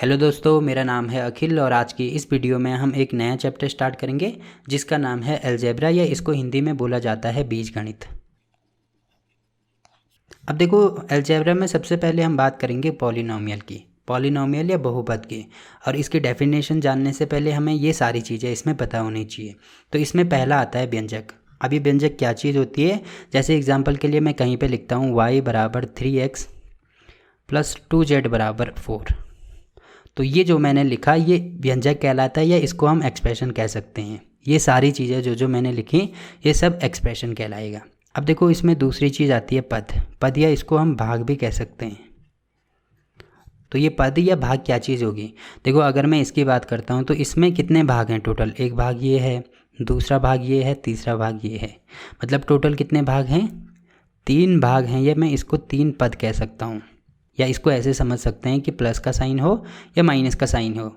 Hello दोस्तों, मेरा नाम है अखिल और आज की इस वीडियो में हम एक नया चैप्टर स्टार्ट करेंगे जिसका नाम है अलजेब्रा या इसको हिंदी में बोला जाता है बीजगणित। अब देखो, अलजेब्रा में सबसे पहले हम बात करेंगे पॉलिनोमियल या बहुपद की। और इसकी डेफिनेशन जानने से पहले हमें ये सारी चीज़ें इसमें पता होनी चाहिए। तो इसमें पहला आता है व्यंजक। अब ये व्यंजक क्या चीज़ होती है, जैसे एग्जाम्पल के लिए मैं कहीं पर लिखता हूँ y बराबर 3x + 2z बराबर 4। तो ये जो मैंने लिखा ये व्यंजक कहलाता है या इसको हम एक्सप्रेशन कह सकते हैं। ये सारी चीज़ें जो मैंने लिखी ये सब एक्सप्रेशन कहलाएगा। अब देखो, इसमें दूसरी चीज़ आती है पद या इसको हम भाग भी कह सकते हैं। तो ये पद या भाग क्या चीज़ होगी, देखो अगर मैं इसकी बात करता हूँ तो इसमें कितने भाग हैं टोटल। एक भाग ये है, दूसरा भाग ये है, तीसरा भाग ये है। मतलब टोटल कितने भाग हैं, 3 भाग हैं। या मैं इसको 3 पद कह सकता हूँ, या इसको ऐसे समझ सकते हैं कि प्लस का साइन हो या माइनस का साइन हो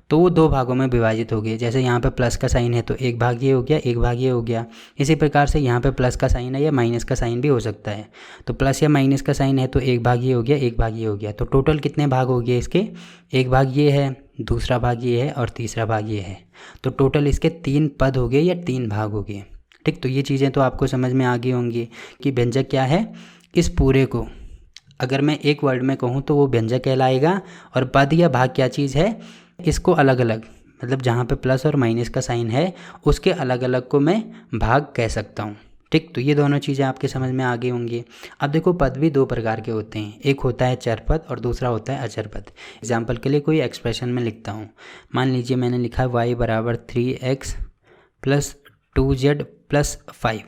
तो वो 2 भागों में विभाजित हो गए। जैसे यहाँ पे प्लस का साइन है तो एक भाग ये हो गया, एक भाग ये हो गया। इसी प्रकार से यहाँ पे प्लस का साइन है या माइनस का साइन भी हो सकता है। तो प्लस या माइनस का साइन है तो एक भाग ये हो गया, एक भाग ये हो गया। तो टोटल कितने भाग हो गए इसके, एक भाग ये है, दूसरा भाग ये है और तीसरा भाग ये है। तो टोटल इसके 3 पद हो गए या 3 भाग हो गए। ठीक, तो ये चीज़ें तो आपको समझ में आ गई होंगी कि व्यंजक क्या है। इस पूरे को अगर मैं एक वर्ड में कहूँ तो वो व्यंजक कहलाएगा। और पद या भाग क्या चीज़ है, इसको अलग अलग, मतलब जहाँ पे प्लस और माइनस का साइन है उसके अलग अलग को मैं भाग कह सकता हूँ। ठीक, तो ये दोनों चीज़ें आपके समझ में आ गई होंगी। अब देखो, पद भी 2 प्रकार के होते हैं, एक होता है चर पद और दूसरा होता है अचर पद। एग्जाम्पल के लिए कोई एक्सप्रेशन में लिखता हूँ, मान लीजिए मैंने लिखा y बराबर 3x + 2z + 5।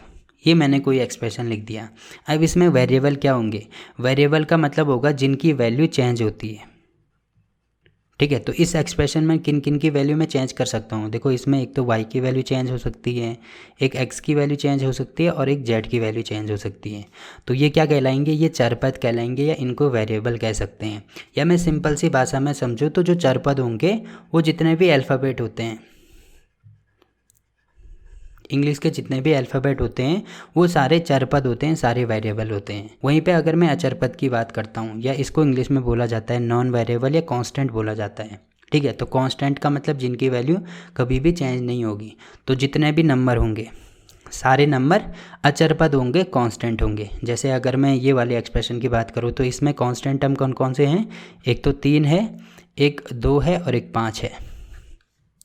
ये मैंने कोई एक्सप्रेशन लिख दिया। अब इसमें वेरिएबल क्या होंगे, वेरिएबल का मतलब होगा जिनकी वैल्यू चेंज होती है। ठीक है, तो इस एक्सप्रेशन में किन किन की वैल्यू मैं चेंज कर सकता हूँ। देखो, इसमें एक तो y की वैल्यू चेंज हो सकती है, एक x की वैल्यू चेंज हो सकती है और एक z की वैल्यू चेंज हो सकती है। तो ये क्या कहलाएंगे, ये चरपद कहलाएंगे या इनको वेरिएबल कह सकते हैं। या मैं सिंपल सी भाषा में समझूँ तो जो चरपद होंगे वो जितने भी अल्फ़ाबेट होते हैं, इंग्लिश के जितने भी अल्फ़ाबेट होते हैं वो सारे चरपद होते हैं, सारे वेरिएबल होते हैं। वहीं पे अगर मैं अचरपद की बात करता हूँ, या इसको इंग्लिश में बोला जाता है नॉन वेरिएबल या कांस्टेंट बोला जाता है। ठीक है, तो कांस्टेंट का मतलब जिनकी वैल्यू कभी भी चेंज नहीं होगी। तो जितने भी नंबर होंगे सारे नंबर अचरपद होंगे, कांस्टेंट होंगे। जैसे अगर मैं ये वाले एक्सप्रेशन की बात करूँ तो इसमें कांस्टेंट टर्म कौन कौन से हैं, एक तो 3 है, एक 2 है और एक 5 है।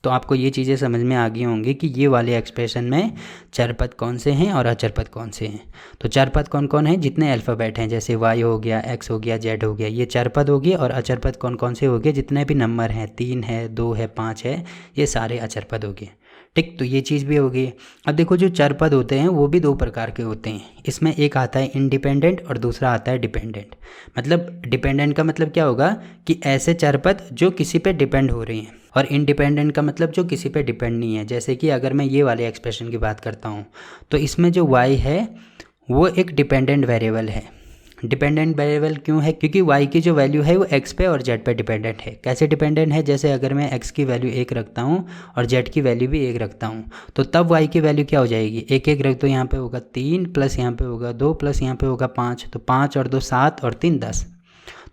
तो आपको ये चीज़ें समझ में आ गई होंगी कि ये वाले एक्सप्रेशन में चरपद कौन से हैं और अचरपद कौन से हैं। तो चरपद कौन कौन है, जितने अल्फ़ाबेट हैं, जैसे y हो गया, x हो गया, z हो गया, ये चरपद हो गए। और अचरपद कौन कौन से हो गए, जितने भी नंबर हैं, 3 है, 2 है, 5 है, ये सारे अचरपद हो गए। ठीक, तो ये चीज़ भी होगी। अब देखो, जो चरपद होते हैं वो भी 2 प्रकार के होते हैं। इसमें एक आता है इंडिपेंडेंट और दूसरा आता है डिपेंडेंट। मतलब डिपेंडेंट का मतलब क्या होगा कि ऐसे चरपद जो किसी पे डिपेंड हो रही हैं, और इंडिपेंडेंट का मतलब जो किसी पे डिपेंड नहीं है। जैसे कि अगर मैं ये वाले एक्सप्रेशन की बात करता हूँ तो इसमें जो y है वो एक डिपेंडेंट वेरिएबल है। डिपेंडेंट वेरिएबल क्यों है, क्योंकि y की जो वैल्यू है वो x पे और z पे डिपेंडेंट है। कैसे डिपेंडेंट है, जैसे अगर मैं x की वैल्यू 1 रखता हूँ और z की वैल्यू भी 1 रखता हूँ तो तब y की वैल्यू क्या हो जाएगी, 1 1 रख दो, यहाँ पे होगा 3 प्लस यहाँ पे होगा 2 प्लस यहाँ पे होगा 5। तो 5 और 2 7 और 3 10।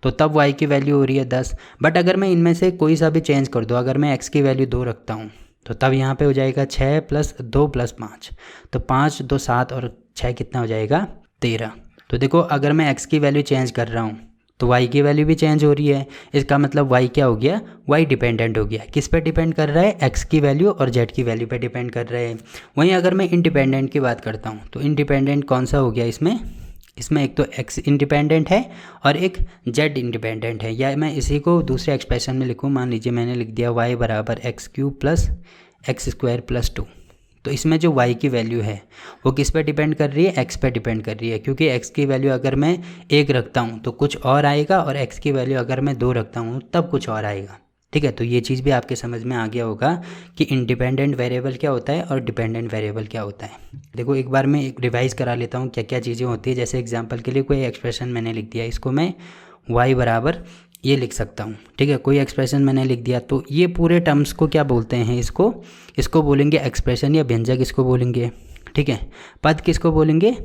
तो तब y की वैल्यू हो रही है 10। बट अगर मैं इनमें से कोई सा भी चेंज कर दूँ, अगर मैं x की वैल्यू 2 रखता हूँ तो तब यहाँ पे हो जाएगा 6 + 2 + 5। तो 5 2 7 और 6 कितना हो जाएगा, 13। तो देखो, अगर मैं x की वैल्यू चेंज कर रहा हूँ तो y की वैल्यू भी चेंज हो रही है। इसका मतलब y क्या हो गया, y डिपेंडेंट हो गया। किस पे डिपेंड कर रहा है, x की वैल्यू और z की वैल्यू पे डिपेंड कर रहा है। वहीं अगर मैं इंडिपेंडेंट की बात करता हूँ तो इंडिपेंडेंट कौन सा हो गया, इसमें एक तो x इंडिपेंडेंट है और एक z इंडिपेंडेंट है। या मैं इसी को दूसरे एक्सप्रेशन में लिखूँ, मान लीजिए मैंने लिख दिया y बराबर x³ + x² + 2। तो इसमें जो y की वैल्यू है वो किस पे डिपेंड कर रही है, x पे डिपेंड कर रही है। क्योंकि x की वैल्यू अगर मैं 1 रखता हूँ तो कुछ और आएगा, और x की वैल्यू अगर मैं 2 रखता हूँ तब कुछ और आएगा। ठीक है, तो ये चीज़ भी आपके समझ में आ गया होगा कि इंडिपेंडेंट वेरिएबल क्या होता है और डिपेंडेंट वेरिएबल क्या होता है। देखो, एक बार मैं एक रिवाइज़ करा लेता हूँ क्या क्या चीज़ें होती है। जैसे एग्जांपल के लिए कोई एक्सप्रेशन मैंने लिख दिया, इसको मैं y बराबर ये लिख सकता हूँ। ठीक है, कोई एक्सप्रेशन मैंने लिख दिया तो ये पूरे टर्म्स को क्या बोलते हैं, इसको बोलेंगे एक्सप्रेशन या व्यंजक इसको बोलेंगे। ठीक है, पद किसको बोलेंगे,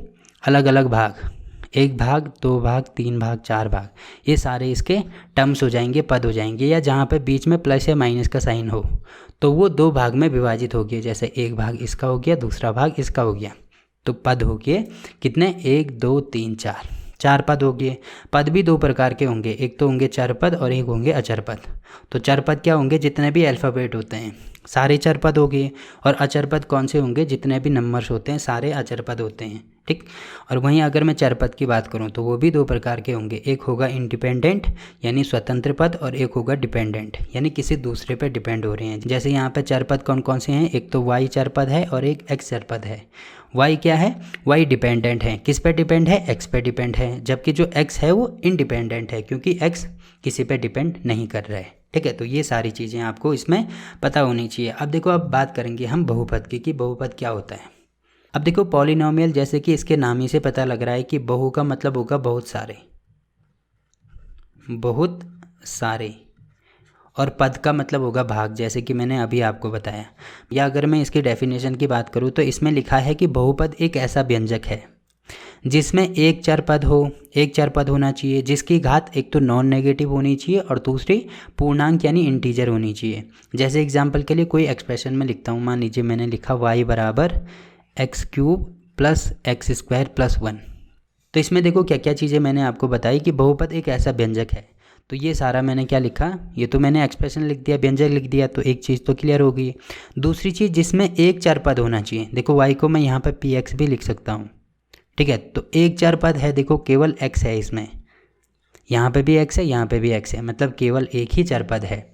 अलग अलग भाग। 1 भाग, 2 भाग, 3 भाग, 4 भाग, ये सारे इसके टर्म्स हो जाएंगे, पद हो जाएंगे। या जहाँ पे बीच में प्लस या माइनस का साइन हो तो वो 2 भाग में विभाजित हो गया। जैसे 1 भाग इसका हो गया, दूसरा भाग इसका हो गया, तो पद हो गए कितने, 1 2 3 4, 4 पद हो गए। पद भी 2 प्रकार के होंगे, एक तो होंगे चर पद और एक होंगे अचर पद। तो चर पद क्या होंगे, जितने भी अल्फ़ाबेट होते हैं सारे चर पद हो गए। और अचर पद कौन से होंगे, जितने भी नंबर्स होते हैं सारे अचर पद होते हैं, ठीक। और वहीं अगर मैं चर पद की बात करूं तो वो भी 2 प्रकार के होंगे, एक होगा इंडिपेंडेंट यानी स्वतंत्र पद, और एक होगा डिपेंडेंट यानी किसी दूसरे पर डिपेंड हो रहे हैं। जैसे यहाँ पे चर पद कौन कौन से हैं, एक तो वाई चर पद है और एक एक्स चर पद है। वाई क्या है, वाई डिपेंडेंट है, किस पे डिपेंड है, एक्स पे डिपेंड है, जबकि जो एक्स है वो इंडिपेंडेंट है क्योंकि एक्स किसी पे डिपेंड नहीं कर रहा है, ठीक है। तो ये सारी चीज़ें आपको इसमें पता होनी चाहिए। अब देखो, अब बात करेंगे हम बहुपद की कि बहुपद क्या होता है। अब देखो पॉलिनोमियल, जैसे कि इसके नाम ही से पता लग रहा है कि बहु का मतलब होगा बहुत सारे, बहुत सारे, और पद का मतलब होगा भाग, जैसे कि मैंने अभी आपको बताया। या अगर मैं इसकी डेफिनेशन की बात करूँ तो इसमें लिखा है कि बहुपद एक ऐसा व्यंजक है जिसमें एक चर पद हो, एक चर पद होना चाहिए जिसकी घात एक तो नॉन नेगेटिव होनी चाहिए और दूसरी पूर्णांक यानी इंटीजर होनी चाहिए। जैसे एग्जांपल के लिए कोई एक्सप्रेशन में लिखता हूँ, मान लीजिए मैंने लिखा y बराबर x³ प्लस x² प्लस 1। तो इसमें देखो क्या क्या चीज़ें मैंने आपको बताई कि बहुपद एक ऐसा व्यंजक है। तो ये सारा मैंने क्या लिखा, ये तो मैंने एक्सप्रेशन लिख दिया, व्यंजक लिख दिया, तो एक चीज़ तो क्लियर हो गई। दूसरी चीज़, जिसमें एक चर पद होना चाहिए। देखो y को मैं यहाँ पर px भी लिख सकता हूँ, ठीक है। तो एक चर पद है, देखो केवल x है इसमें, यहाँ पे भी x है, यहाँ पे भी x है, मतलब केवल एक ही चर पद है,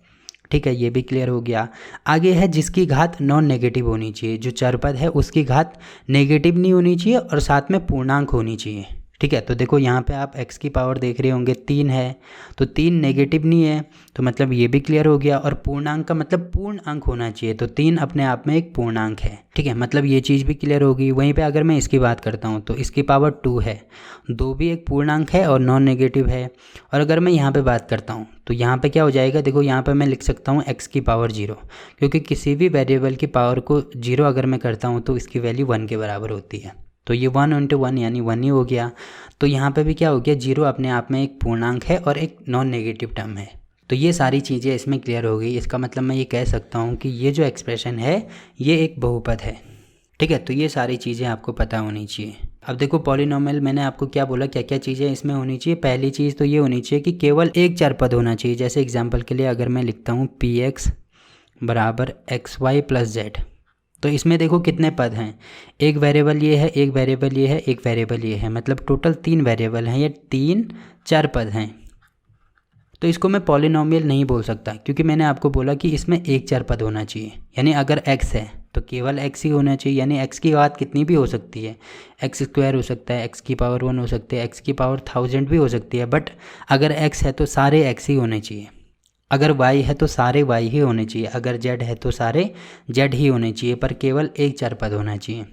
ठीक है। ये भी क्लियर हो गया। आगे है जिसकी घात नॉन नेगेटिव होनी चाहिए, जो चर पद है उसकी घात नेगेटिव नहीं होनी चाहिए और साथ में पूर्णांक होनी चाहिए, ठीक है। तो देखो यहाँ पे आप x की पावर देख रहे होंगे 3 है, तो 3 नेगेटिव नहीं है, तो मतलब ये भी क्लियर हो गया। और पूर्णांक का मतलब पूर्ण अंक होना चाहिए, तो 3 अपने आप में एक पूर्णांक है, ठीक है, मतलब ये चीज़ भी क्लियर होगी। वहीं पे अगर मैं इसकी बात करता हूँ तो इसकी पावर 2 है, 2 भी एक पूर्णांक है और नॉन नेगेटिव है। और अगर मैं यहाँ पर बात करता हूँ तो यहाँ पर क्या हो जाएगा, देखो यहाँ पर मैं लिख सकता हूँ x की पावर 0, क्योंकि किसी भी वेरिएबल की पावर को 0 अगर मैं करता हूँ तो इसकी वैल्यू 1 के बराबर होती है, तो ये 1 × 1 यानी 1 ही हो गया। तो यहाँ पे भी क्या हो गया, 0 अपने आप में एक पूर्णांक है और एक नॉन नेगेटिव टर्म है। तो ये सारी चीज़ें इसमें क्लियर हो गई। इसका मतलब मैं ये कह सकता हूँ कि ये जो एक्सप्रेशन है ये एक बहुपद है, ठीक है। तो ये सारी चीज़ें आपको पता होनी चाहिए। अब देखो पॉलिनोमियल, मैंने आपको क्या बोला, क्या क्या चीज़ें इसमें होनी चाहिए। पहली चीज़ तो ये होनी चाहिए कि केवल एक चर पद होना चाहिए। जैसे एग्जाम्पल के लिए अगर मैं लिखता हूँ px बराबर xy प्लस z, तो इसमें देखो कितने पद हैं, एक वेरिएबल ये है, एक वेरिएबल ये है, एक वेरिएबल ये है, मतलब टोटल 3 वेरिएबल हैं, ये 3 चर पद हैं। तो इसको मैं पॉलिनोमियल नहीं बोल सकता क्योंकि मैंने आपको बोला कि इसमें एक चर पद होना चाहिए। यानी अगर x है तो केवल x ही होना चाहिए, यानी x की घात कितनी भी हो सकती है, x² हो सकता है, x की पावर 1 हो सकती है, x की पावर 1000 भी हो सकती है, बट अगर x है तो सारे x ही होने चाहिए। अगर y है तो सारे y ही होने चाहिए, अगर z है तो सारे z ही होने चाहिए, पर केवल एक चर पद होना चाहिए,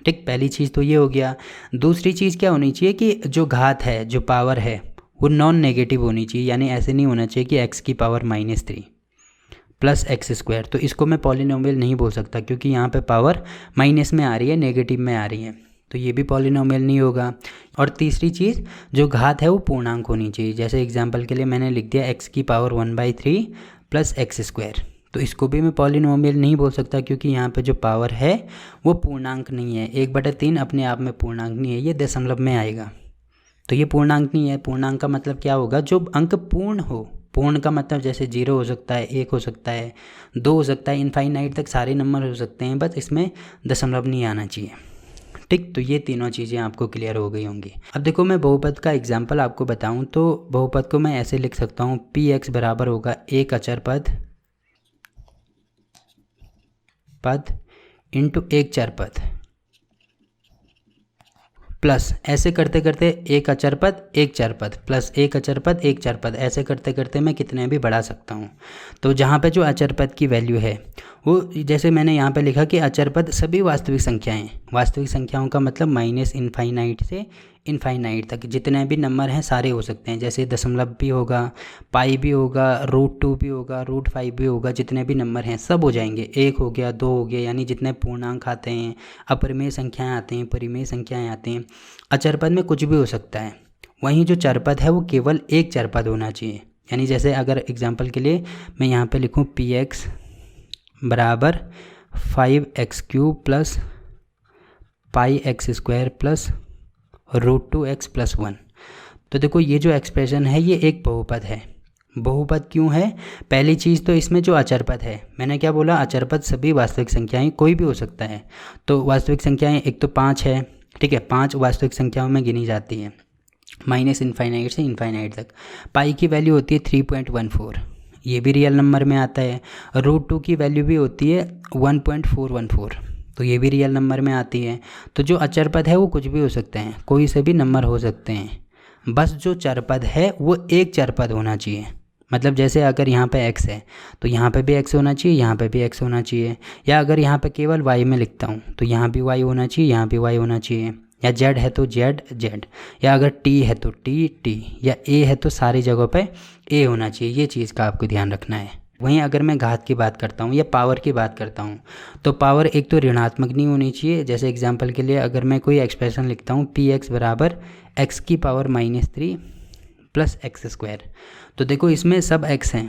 ठीक। पहली चीज़ तो ये हो गया। दूसरी चीज़ क्या होनी चाहिए कि जो घात है, जो पावर है, वो नॉन नेगेटिव होनी चाहिए, यानी ऐसे नहीं होना चाहिए कि x की पावर -3 प्लस x²। तो इसको मैं पॉलिनोमियल नहीं बोल सकता क्योंकि यहाँ पे पावर माइनस में आ रही है, नेगेटिव में आ रही है, तो ये भी पॉलिनोमियल नहीं होगा। और तीसरी चीज़, जो घात है वो पूर्णांक होनी चाहिए। जैसे एग्जांपल के लिए मैंने लिख दिया x की पावर 1/3 प्लस x², तो इसको भी मैं पॉलिनोमियल नहीं बोल सकता क्योंकि यहाँ पे जो पावर है वो पूर्णांक नहीं है। 1/3 अपने आप में पूर्णांक नहीं है, ये दशमलव में आएगा, तो ये पूर्णांक नहीं है। पूर्णांक का मतलब क्या होगा, जो अंक पूर्ण हो। पूर्ण का मतलब जैसे 0 हो सकता है, 1 हो सकता है, 2 हो सकता है, इनफाइनाइट तक सारे नंबर हो सकते हैं, बस इसमें दशमलव नहीं आना चाहिए, ठीक। तो ये तीनों चीज़ें आपको क्लियर हो गई होंगी। अब देखो मैं बहुपद का एग्जांपल आपको बताऊं तो बहुपद को मैं ऐसे लिख सकता हूं, px बराबर होगा एक अचर पद इंटू एक चर पद प्लस ऐसे करते करते एक अचर पद एक चर पद प्लस एक अचर पद एक चर पद, ऐसे करते करते मैं कितने भी बढ़ा सकता हूँ। तो जहाँ पे जो अचर पद की वैल्यू है वो जैसे मैंने यहाँ पे लिखा कि अचर पद सभी वास्तविक संख्याएं, वास्तविक संख्याओं का मतलब माइनस इनफाइनाइट से इनफाइनाइट तक जितने भी नंबर हैं सारे हो सकते हैं। जैसे दशमलव भी होगा, पाई भी होगा, √2 भी होगा, √5 भी होगा, जितने भी नंबर हैं सब हो जाएंगे। 1 हो गया, 2 हो गया, यानी जितने पूर्णांक आते हैं, अपरिमेय संख्याएँ आते हैं, परिमेय संख्याएँ आती हैं, अचर पद में कुछ भी हो सकता है। वहीं जो चरपद है वो केवल एक चरपद होना चाहिए। यानी जैसे अगर एग्जाम्पल के लिए मैं यहाँ पे लिखूँ px बराबर 5x³ plus πx² plus √2x plus 1, तो देखो ये जो एक्सप्रेशन है ये एक बहुपद है। बहुपद क्यों है? पहली चीज़ तो इसमें जो अचरपद है, मैंने क्या बोला, अचरपद सभी वास्तविक संख्याएं, कोई भी हो सकता है। तो वास्तविक संख्याएं एक तो 5 है, ठीक है, 5 वास्तविक संख्याओं में गिनी जाती है माइनस इनफाइनाइट से इनफाइनाइट तक। पाई की वैल्यू होती है 3.14, ये भी रियल नंबर में आता है। √2 की वैल्यू भी होती है 1.414, तो ये भी रियल नंबर में आती है। तो जो अचरपद है वो कुछ भी हो सकते हैं, कोई से भी नंबर हो सकते हैं, बस जो चरपद है वो एक चरपद होना चाहिए। मतलब जैसे अगर यहाँ पे x है तो यहाँ पे भी x होना चाहिए, यहाँ पे भी x होना चाहिए। या अगर यहाँ पे केवल y में लिखता हूँ तो यहाँ भी y होना चाहिए, यहाँ भी y होना चाहिए। या z है तो z, या अगर t है तो t, या a है तो सारी जगहों पे a होना चाहिए। ये चीज़ का आपको ध्यान रखना है। वहीं अगर मैं घात की बात करता हूँ या पावर की बात करता हूँ तो पावर एक तो ऋणात्मक नहीं होनी चाहिए। जैसे एग्जांपल के लिए अगर मैं कोई एक्सप्रेशन लिखता हूँ px बराबर x⁻³ प्लस x², तो देखो इसमें सब x हैं।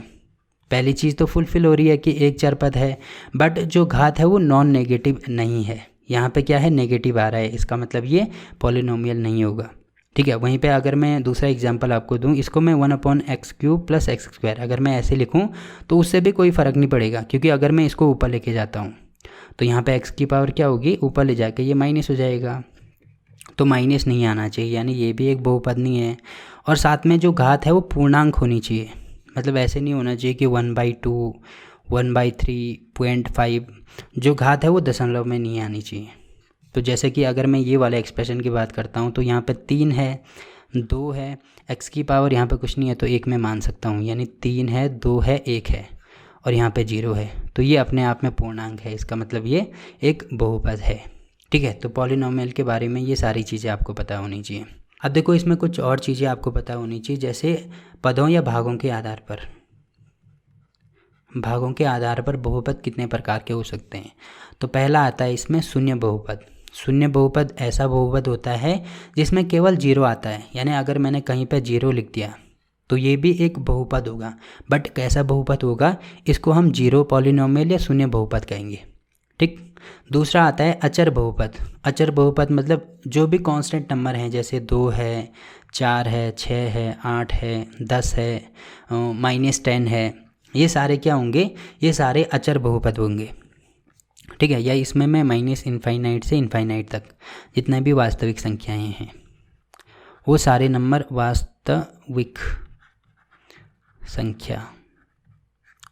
पहली चीज़ तो फुलफिल हो रही है कि एक चरपद है, बट जो घात है वो नॉन नेगेटिव नहीं है। यहाँ पे क्या है, नेगेटिव आ रहा है, इसका मतलब ये पॉलिनोमियल नहीं होगा, ठीक है। वहीं पे अगर मैं दूसरा एग्जांपल आपको दूं, इसको मैं 1/x³ प्लस x², अगर मैं ऐसे लिखूं तो उससे भी कोई फ़र्क नहीं पड़ेगा, क्योंकि अगर मैं इसको ऊपर लेके जाता हूं तो यहाँ पे x की पावर क्या होगी, ऊपर ले जाके ये माइनस हो जाएगा, तो माइनस नहीं आना चाहिए, यानी ये भी एक बहुपद नहीं है। और साथ में जो घात है वो पूर्णांक होनी चाहिए, मतलब ऐसे नहीं होना चाहिए कि 1/2, 1/3, 0.5, जो घात है वो दशमलव में नहीं आनी चाहिए। तो जैसे कि अगर मैं ये वाले एक्सप्रेशन की बात करता हूँ तो यहाँ पे 3 है, 2 है, x की पावर यहाँ पे कुछ नहीं है तो 1 में मान सकता हूँ, यानी 3 है, 2 है, 1 है, और यहाँ पे 0 है, तो ये अपने आप में पूर्णांक है, इसका मतलब ये एक बहुपद है, ठीक है। तो पॉलिनोमियल के बारे में ये सारी चीज़ें आपको पता होनी चाहिए। अब देखो इसमें कुछ और चीज़ें आपको पता होनी चाहिए, जैसे पदों या भागों के आधार पर, भागों के आधार पर बहुपद कितने प्रकार के हो सकते हैं। तो पहला आता है इसमें शून्य बहुपद। शून्य बहुपद ऐसा बहुपद होता है जिसमें केवल 0 आता है, यानी अगर मैंने कहीं पे 0 लिख दिया तो ये भी एक बहुपद होगा, बट कैसा बहुपद होगा, इसको हम 0 पॉलिनोमियल या शून्य बहुपद कहेंगे, ठीक। दूसरा आता है अचर बहुपद। अचर बहुपद मतलब जो भी कांस्टेंट नंबर हैं, जैसे 2 है, 4 है, 6 है, 8 है, 10 है, -10 है, ये सारे क्या होंगे, ये सारे अचर बहुपद होंगे, ठीक है। या इसमें मैं माइनस इनफाइनाइट से इनफाइनाइट तक जितने भी वास्तविक संख्याएं हैं वो सारे नंबर वास्तविक संख्या,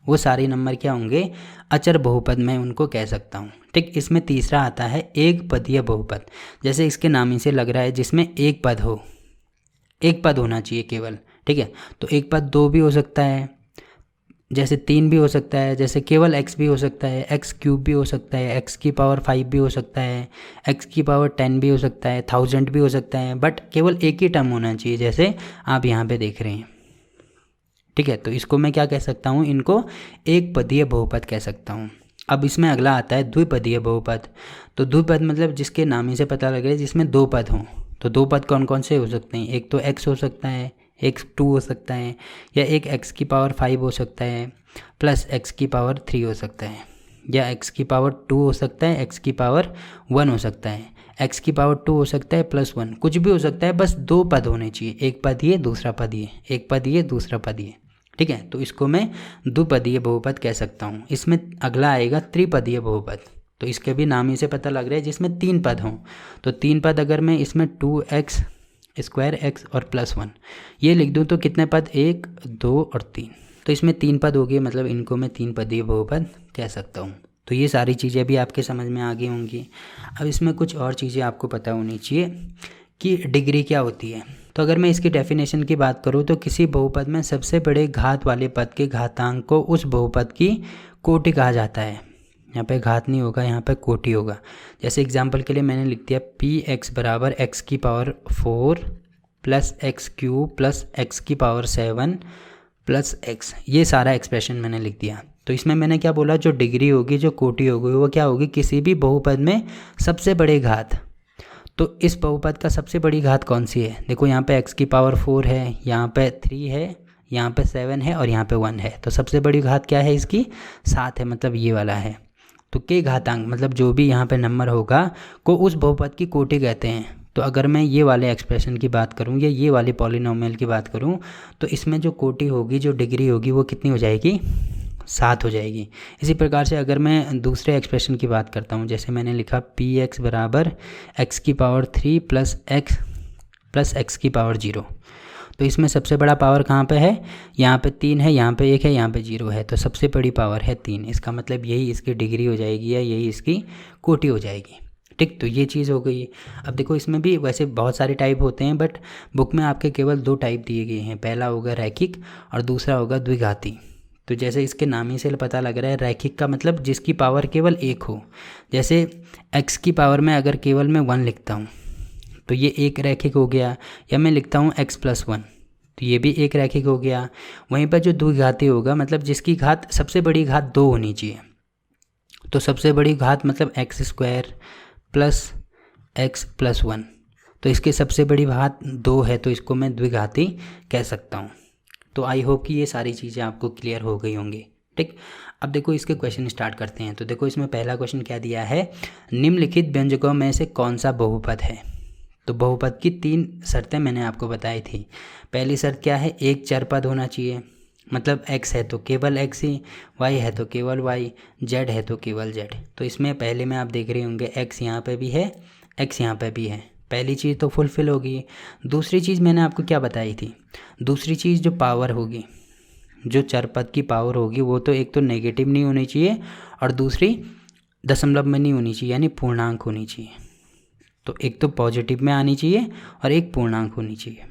वो सारे नंबर क्या होंगे, अचर बहुपद में उनको कह सकता हूँ, ठीक। इसमें तीसरा आता है एक पदीय बहुपद। जैसे इसके नाम ही से लग रहा है, जिसमें एक पद हो, एक पद होना चाहिए केवल, ठीक है। तो एक पद 2 भी हो सकता है, जैसे 3 भी हो सकता है, जैसे केवल x भी हो सकता है, x³ भी हो सकता है, x⁻5 भी हो सकता है, x⁻10 भी हो सकता है, 1000 भी हो सकता है, बट केवल एक ही टर्म होना चाहिए, जैसे आप यहाँ पे देख रहे हैं, ठीक है। तो इसको मैं क्या कह सकता हूँ, इनको एक पदीय बहुपद कह सकता हूँ। अब इसमें अगला आता है द्विपदीय बहुपद। तो द्विपद मतलब जिसके नाम ही से पता लग रहा है जिसमें 2 पद हों। तो 2 पद कौन कौन से हो सकते हैं, एक तो x हो सकता है, x2 हो सकता है, या एक x⁻5 हो सकता है प्लस x⁻3 हो सकता है, या x⁻2 हो सकता है, x⁻1 हो सकता है, x⁻2 हो सकता है +1, कुछ भी हो सकता है, बस 2 पद होने चाहिए, एक पद ये दूसरा पद ये, एक पद ये दूसरा पद ये, ठीक है। तो इसको मैं द्विपदीय बहुपद कह सकता हूँ। इसमें अगला आएगा त्रिपदीय बहुपद। तो इसके भी नाम ही से पता लग रहा है जिसमें 3 पद हों। तो 3 पद अगर मैं इसमें 2x स्क्वायर x और +1 ये लिख दूँ तो कितने पद, 1, 2 और 3। तो इसमें 3 पद हो गए, मतलब इनको मैं 3 पदीय बहुपद कह सकता हूँ। तो ये सारी चीज़ें भी आपके समझ में आ गई होंगी। अब इसमें कुछ और चीज़ें आपको पता होनी चाहिए कि डिग्री क्या होती है। तो अगर मैं इसकी डेफिनेशन की बात करूँ तो किसी बहुपद में सबसे बड़े घात वाले पद के घातांक को उस बहुपद की कोटि कहा जाता है। यहाँ पे घात नहीं होगा, यहाँ पे कोटि होगा। जैसे एग्जांपल के लिए मैंने लिख दिया पी एक्स बराबर एक्स की power 4 plus x cube plus x की पावर 7 प्लस एक्स, ये सारा एक्सप्रेशन मैंने लिख दिया। तो इसमें मैंने क्या बोला, जो डिग्री होगी, जो कोटि होगी, वो क्या होगी, किसी भी बहुपद में सबसे बड़ी घात। तो इस बहुपद का सबसे बड़ी घात कौन सी है? देखो यहाँ पे x की पावर 4 है, यहाँ पे 3 है, यहाँ पे 7 है और यहाँ पे 1 है। तो सबसे बड़ी घात क्या है इसकी? 7 है, मतलब ये वाला है। तो के घातांक मतलब जो भी यहाँ पे नंबर होगा को उस बहुपद की कोटि कहते हैं। तो अगर मैं ये वाले एक्सप्रेशन की बात करूँ या ये वाली पॉलिनोमियल की बात करूँ, तो इसमें जो कोटि होगी, जो डिग्री होगी, वो कितनी हो जाएगी? 7 हो जाएगी। इसी प्रकार से अगर मैं दूसरे एक्सप्रेशन की बात करता हूँ, जैसे मैंने लिखा पी एक्स बराबर एक्स की पावर 3 प्लस एक्स की पावर 0। तो इसमें सबसे बड़ा पावर कहाँ पे है? यहाँ पे 3 है, यहाँ पे 1 है, यहाँ पे 0 है। तो सबसे बड़ी पावर है 3। इसका मतलब यही इसकी डिग्री हो जाएगी या यही इसकी कोटि हो जाएगी। ठीक, तो ये चीज़ हो गई। अब देखो इसमें भी वैसे बहुत सारे टाइप होते हैं, बट बुक में आपके केवल 2 टाइप दिए गए हैं। पहला होगा रैखिक और दूसरा होगा द्विघाती। तो जैसे इसके नाम ही से पता लग रहा है, रैखिक का मतलब जिसकी पावर केवल 1 हो। जैसे x की पावर में अगर केवल मैं 1 लिखता हूँ तो ये एक रैखिक हो गया, या मैं लिखता हूँ x + 1 तो ये भी एक रैखिक हो गया। वहीं पर जो द्विघाती होगा मतलब जिसकी घात सबसे बड़ी घात 2 होनी चाहिए। तो सबसे बड़ी घात मतलब x² प्लस x + 1, तो इसकी सबसे बड़ी घात 2 है, तो इसको मैं द्विघाती कह सकता हूँ। तो आई होप कि ये सारी चीज़ें आपको क्लियर हो गई होंगी। ठीक, अब देखो इसके क्वेश्चन स्टार्ट करते हैं। तो देखो इसमें पहला क्वेश्चन क्या दिया है, निम्नलिखित व्यंजकों में से कौन सा बहुपद है? तो बहुपद की 3 शर्तें मैंने आपको बताई थी। पहली शर्त क्या है, एक चरपद होना चाहिए, मतलब x है तो केवल x ही, y है तो केवल y, z है तो केवल z। तो इसमें पहले में आप देख रहे होंगे x यहाँ पे भी है, x यहाँ पे भी है। पहली चीज़ तो फुलफिल होगी। दूसरी चीज़ मैंने आपको क्या बताई थी, दूसरी चीज़ जो पावर होगी, जो चरपद की पावर होगी, वो तो एक तो नेगेटिव नहीं होनी चाहिए और दूसरी दशमलव में नहीं होनी चाहिए, यानी पूर्णांक होनी चाहिए। तो एक तो पॉजिटिव में आनी चाहिए और एक पूर्णांक होनी चाहिए।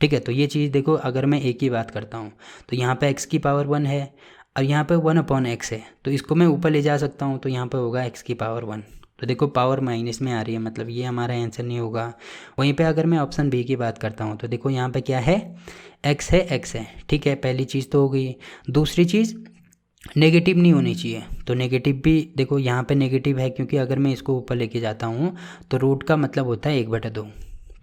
ठीक है, तो ये चीज़ देखो, अगर मैं एक की बात करता हूँ तो यहाँ पे x की पावर 1 है और यहाँ पे 1/x है, तो इसको मैं ऊपर ले जा सकता हूँ, तो यहाँ पे होगा x की पावर 1। तो देखो पावर माइनस में आ रही है, मतलब ये हमारा आंसर नहीं होगा। वहीं पे अगर मैं ऑप्शन बी की बात करता हूँ तो देखो यहाँ पे क्या है, x है। ठीक है, पहली चीज़ तो हो गई। दूसरी चीज़ नेगेटिव नहीं होनी चाहिए, तो नेगेटिव भी देखो यहाँ पे नेगेटिव है, क्योंकि अगर मैं इसको ऊपर लेके जाता हूँ तो रूट का मतलब होता है 1/2,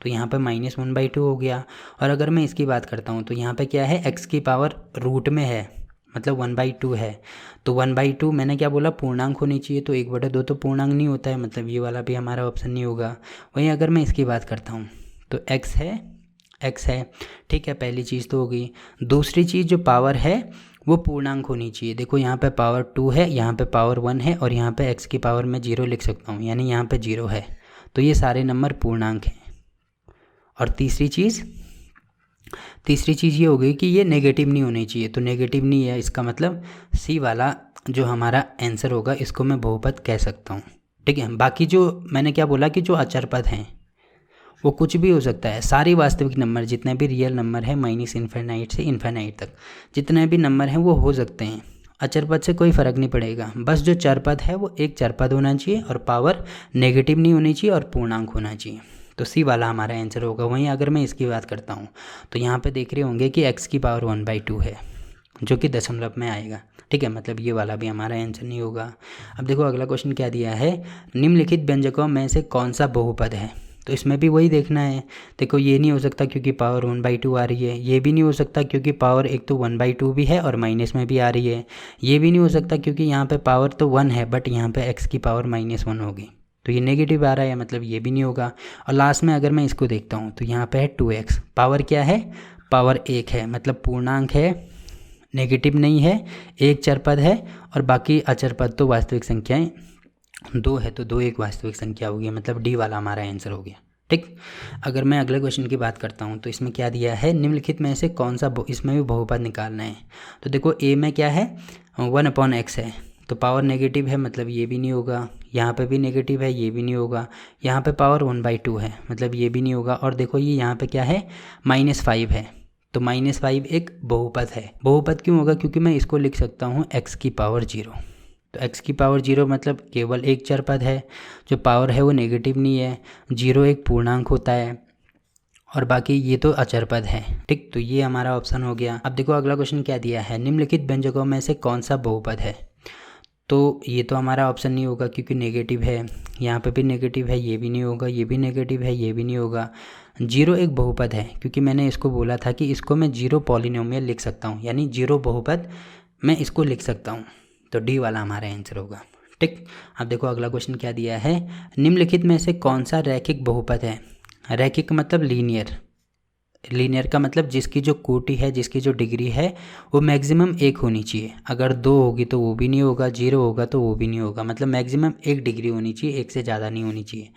तो यहाँ पे -1/2 हो गया। और अगर मैं इसकी बात करता हूँ तो यहाँ पे क्या है, x की पावर रूट में है, मतलब 1/2 है। तो 1/2 मैंने क्या बोला, पूर्णांक होनी चाहिए, तो 1/2 तो पूर्णांक नहीं होता है, मतलब ये वाला भी हमारा ऑप्शन नहीं होगा। वहीं अगर मैं इसकी बात करता हूँ तो x है। ठीक है, पहली चीज़ तो हो गई। दूसरी चीज़ जो पावर है वो पूर्णांक होनी चाहिए। देखो यहाँ पे पावर 2 है, यहाँ पे पावर 1 है और यहाँ पे x की पावर में 0 लिख सकता हूँ, यानी यहाँ पे 0 है। तो ये सारे नंबर पूर्णांक हैं। और तीसरी चीज़ ये हो गई कि ये नेगेटिव नहीं होनी चाहिए, तो नेगेटिव नहीं है, इसका मतलब सी वाला जो हमारा आंसर होगा इसको मैं बहुपद कह सकता हूँ। ठीक है, बाकी जो मैंने क्या बोला कि जो अचर पद हैं वो कुछ भी हो सकता है। सारी वास्तविक नंबर जितने भी रियल नंबर है -∞ से इन्फिनाइट तक जितने भी नंबर हैं वो हो सकते हैं। अचर पद से कोई फ़र्क नहीं पड़ेगा, बस जो चरपद है वो एक चरपद होना चाहिए और पावर नेगेटिव नहीं होनी चाहिए और पूर्णांक होना चाहिए। तो सी वाला हमारा आंसर होगा। वहीं अगर मैं इसकी बात करता हूँ तो यहाँ पे देख रहे होंगे कि x की पावर 1/2 है, जो कि दशमलव में आएगा। ठीक है, मतलब ये वाला भी हमारा आंसर नहीं होगा। अब देखो अगला क्वेश्चन क्या दिया है, निम्नलिखित व्यंजकों में से कौन सा बहुपद है? तो इसमें भी वही देखना है। देखो ये नहीं हो सकता क्योंकि पावर 1/2 आ रही है, ये भी नहीं हो सकता क्योंकि पावर एक तो 1/2 भी है और माइनस में भी आ रही है, ये भी नहीं हो सकता क्योंकि यहाँ पे पावर तो 1 है बट यहाँ पे x की पावर -1 होगी, तो ये नेगेटिव आ रहा है, मतलब ये भी नहीं होगा। और लास्ट में अगर मैं इसको देखता हूँ तो यहाँ पे है 2x, पावर क्या है, पावर 1 है, मतलब पूर्णांक है, नेगेटिव नहीं है, एक चरपद है और बाकी अचरपद तो वास्तविक संख्याएं 2 है, तो 2 एक वास्तविक संख्या होगी, मतलब डी वाला हमारा आंसर हो गया। ठीक, अगर मैं अगले क्वेश्चन की बात करता हूँ तो इसमें क्या दिया है, निम्नलिखित में से कौन सा इसमें भी बहुपद निकालना है। तो देखो ए में क्या है, 1/x है, तो पावर नेगेटिव है, मतलब ये भी नहीं होगा। यहाँ पे भी नेगेटिव है, ये भी नहीं होगा। यहाँ पे पावर 1/2 है, मतलब ये भी नहीं होगा। और देखो ये यहाँ पे क्या है, -5 है, तो -5 एक बहुपद है। बहुपद क्यों होगा, क्योंकि मैं इसको लिख सकता हूँ x की पावर 0। तो x की पावर 0 मतलब केवल एक चर पद है, जो पावर है वो नेगेटिव नहीं है, 0 एक पूर्णांक होता है और बाकी ये तो अचर पद है। ठीक, तो ये हमारा ऑप्शन हो गया। अब देखो अगला क्वेश्चन क्या दिया है, निम्नलिखित व्यंजकों में से कौन सा बहुपद है। तो ये तो हमारा ऑप्शन नहीं होगा क्योंकि नेगेटिव है, यहाँ पे भी नेगेटिव है, ये भी नहीं होगा, ये भी नेगेटिव है, ये भी नहीं होगा। 0 एक बहुपद है क्योंकि मैंने इसको बोला था कि इसको मैं 0 पॉलिनोमियल लिख सकता हूँ, यानी 0 बहुपद मैं इसको लिख सकता हूँ। तो डी वाला हमारा आंसर होगा। ठीक, अब देखो अगला क्वेश्चन क्या दिया है, निम्नलिखित में से कौन सा रैखिक बहुपद है। रैखिक मतलब लीनियर, लीनियर का मतलब जिसकी जो कोटि है, जिसकी जो डिग्री है वो मैक्सिमम 1 होनी चाहिए। अगर 2 होगी तो वो भी नहीं होगा, 0 होगा तो वो भी नहीं होगा, मतलब मैक्सिमम 1 डिग्री होनी चाहिए, 1 से ज़्यादा नहीं होनी चाहिए।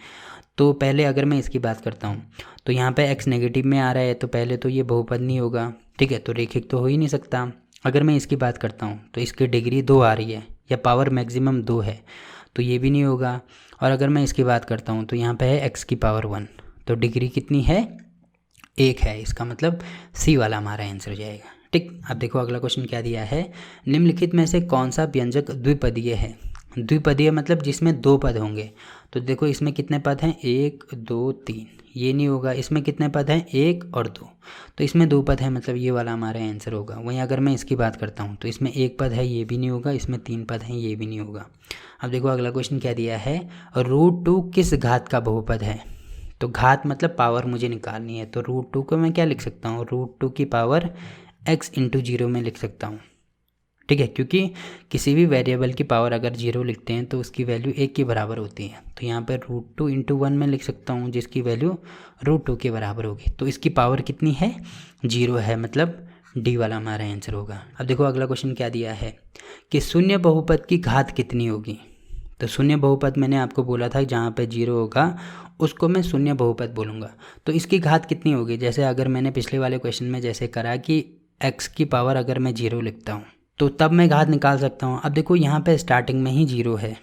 तो पहले अगर मैं इसकी बात करता हूँ तो यहाँ पे x नेगेटिव में आ रहा है, तो पहले तो ये बहुपद नहीं होगा। ठीक है, तो रेखिक तो हो ही नहीं सकता। अगर मैं इसकी बात करता हूँ तो इसकी डिग्री 2 आ रही है या पावर मैक्सिमम 2 है, तो ये भी नहीं होगा। और अगर मैं इसकी बात करता हूँ तो यहाँ पे है x की पावर 1, तो डिग्री कितनी है, 1 है। इसका मतलब सी वाला हमारा आंसर हो जाएगा। ठीक, अब देखो अगला क्वेश्चन क्या दिया है, निम्नलिखित में से कौन सा व्यंजक द्विपदीय है। द्विपदीय मतलब जिसमें 2 पद होंगे। तो देखो इसमें कितने पद हैं, 1 2 3, ये नहीं होगा। इसमें कितने पद हैं, 1 और 2, तो इसमें 2 पद है, मतलब ये वाला हमारा आंसर होगा। वहीं अगर मैं इसकी बात करता हूँ तो इसमें 1 पद है, ये भी नहीं होगा। इसमें 3 पद हैं, ये भी नहीं होगा। अब देखो अगला क्वेश्चन क्या दिया है, √2 किस घात का बहुपद है। तो घात मतलब पावर मुझे निकालनी है, तो √2 को मैं क्या लिख सकता हूँ, √2 की पावर x × 0 में लिख सकता हूँ। ठीक है, क्योंकि किसी भी वेरिएबल की पावर अगर 0 लिखते हैं तो उसकी वैल्यू 1 के बराबर होती है। तो यहाँ पर √2 × 1 में लिख सकता हूँ, जिसकी वैल्यू √2 के बराबर होगी। तो इसकी पावर कितनी है, 0 है, मतलब डी वाला हमारा आंसर होगा। अब देखो अगला क्वेश्चन क्या दिया है कि शून्य बहुपद की घात कितनी होगी। तो शून्य बहुपद मैंने आपको बोला था जहाँ पे 0 होगा उसको मैं शून्य बहुपद बोलूँगा। तो इसकी घात कितनी होगी, जैसे अगर मैंने पिछले वाले क्वेश्चन में जैसे करा कि x की पावर अगर मैं 0 लिखता हूँ तो तब मैं घात निकाल सकता हूँ। अब देखो यहाँ पे स्टार्टिंग में ही 0 है,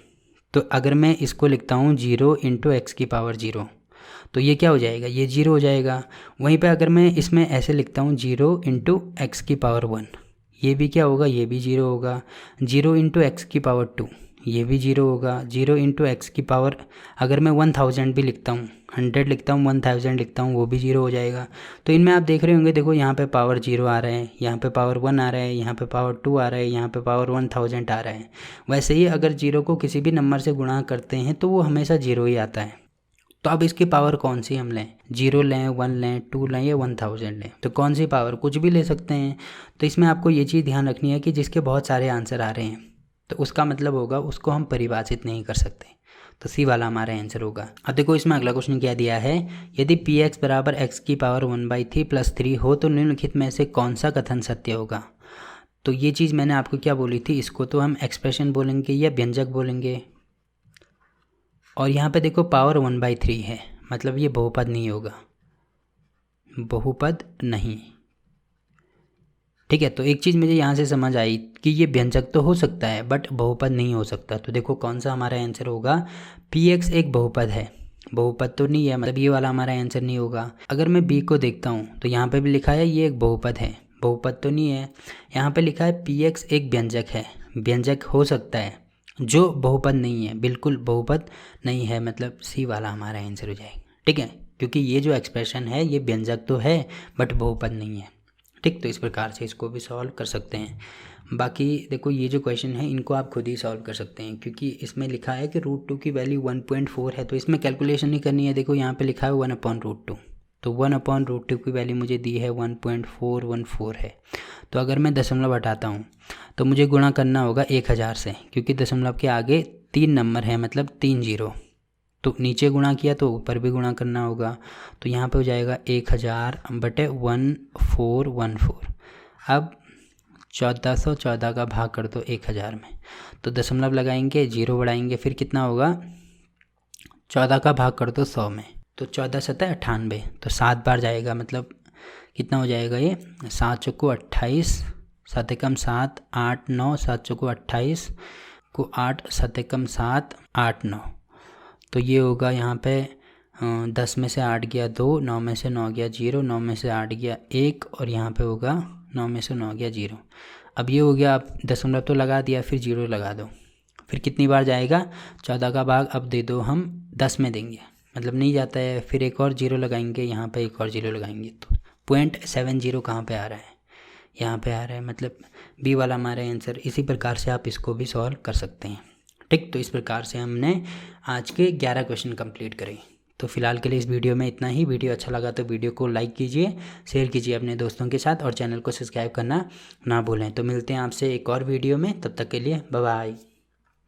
तो अगर मैं इसको लिखता हूँ 0 × x की पावर 0, तो ये क्या हो जाएगा, ये 0 हो जाएगा। वहीं पे अगर मैं इसमें ऐसे लिखता हूँ 0 × x की पावर 1, ये भी क्या होगा, ये भी 0 होगा। 0 × x की पावर 2, ये भी 0 होगा। 0 × x की पावर अगर मैं 1000 भी लिखता हूँ, 100 लिखता हूँ, 1000 लिखता हूँ, वो भी 0 हो जाएगा। तो इनमें आप देख रहे होंगे, देखो यहाँ पे पावर 0 आ रहा है, यहाँ पे पावर 1 आ रहा है, यहाँ पे पावर 2 आ रहा है, यहाँ पे पावर 1000 आ रहा है। वैसे ही अगर 0 को किसी भी नंबर से गुणा करते हैं तो वो हमेशा 0 ही आता है। तो अब इसकी पावर कौन सी हम लें, 0 लें, 1 लें, 2 लें या 1000 लें, तो कौन सी पावर, कुछ भी ले सकते हैं। तो इसमें आपको ये चीज़ ध्यान रखनी है कि जिसके बहुत सारे आंसर आ रहे हैं तो उसका मतलब होगा उसको हम परिभाषित नहीं कर सकते, तो सी वाला हमारा आंसर होगा। अब देखो इसमें अगला क्वेश्चन क्या दिया है, यदि px = x की पावर 1/3 + 3 हो तो निम्नलिखित में से कौन सा कथन सत्य होगा। तो ये चीज़ मैंने आपको क्या बोली थी, इसको तो हम एक्सप्रेशन बोलेंगे या व्यंजक बोलेंगे। और यहाँ पे देखो पावर 1/3 है, मतलब ये बहुपद नहीं होगा, बहुपद नहीं। ठीक है, तो एक चीज़ मुझे यहाँ से समझ आई कि ये व्यंजक तो हो सकता है बट बहुपद नहीं हो सकता। तो देखो कौन सा हमारा आंसर होगा, px एक बहुपद है, बहुपद तो नहीं है, मतलब ये वाला हमारा आंसर नहीं होगा। अगर मैं b को देखता हूँ तो यहाँ पे भी लिखा है ये एक बहुपद है, बहुपद तो नहीं है। यहाँ पे लिखा है px एक व्यंजक है, व्यंजक हो सकता है, जो बहुपद नहीं है, बिल्कुल बहुपद नहीं है, मतलब सी वाला हमारा आंसर हो जाएगा। ठीक है, क्योंकि ये जो एक्सप्रेशन है ये व्यंजक तो है बट बहुपद नहीं है। ठीक, तो इस प्रकार से इसको भी सॉल्व कर सकते हैं। बाकी देखो ये जो क्वेश्चन है इनको आप खुद ही सॉल्व कर सकते हैं, क्योंकि इसमें लिखा है कि √2 की वैल्यू 1.4 है, तो इसमें कैलकुलेशन नहीं करनी है। देखो यहाँ पे लिखा है 1/√2, तो 1/√2 की वैल्यू मुझे दी है 1.414 है। तो अगर मैं दशमलव हटाता हूँ तो मुझे गुणा करना होगा 1000 से, क्योंकि दशमलव के आगे 3 नंबर है, मतलब 3 0, तो नीचे गुणा किया तो ऊपर भी गुणा करना होगा। तो यहाँ पे हो जाएगा 1000/1414। अब 1414 का भाग कर दो 1000 में, तो दशमलव लगाएंगे, 0 बढ़ाएंगे, फिर कितना होगा, 14 का भाग कर दो 100 में, तो 14 × 7 = 98, तो 7 बार जाएगा, मतलब कितना हो जाएगा ये, 7 चौको 28, 7 एकम 7 8 9, 7 चौको 28 को 8, 7 एकम 7 8 9, तो ये होगा यहाँ पे 10 में से 8 गया 2, 9 में से 9 गया 0, 9 में से 8 गया 1, और यहाँ पे होगा 9 में से 9 गया 0। अब ये हो गया, आप दशमलव तो लगा दिया, फिर 0 लगा दो, फिर कितनी बार जाएगा, 14 का भाग अब दे दो हम 10 में देंगे, मतलब नहीं जाता है, फिर एक और जीरो लगाएंगे, यहाँ पे एक और जीरो लगाएंगे, तो 0.70 कहाँ पे आ रहा है, यहाँ पे आ रहा है, मतलब बी वाला हमारा आंसर। इसी प्रकार से आप इसको भी सॉल्व कर सकते हैं। ठीक, तो इस प्रकार से हमने आज के 11 क्वेश्चन कंप्लीट करे। तो फिलहाल के लिए इस वीडियो में इतना ही। वीडियो अच्छा लगा तो वीडियो को लाइक कीजिए, शेयर कीजिए अपने दोस्तों के साथ और चैनल को सब्सक्राइब करना ना भूलें। तो मिलते हैं आपसे एक और वीडियो में, तब तक के लिए बाय बाय।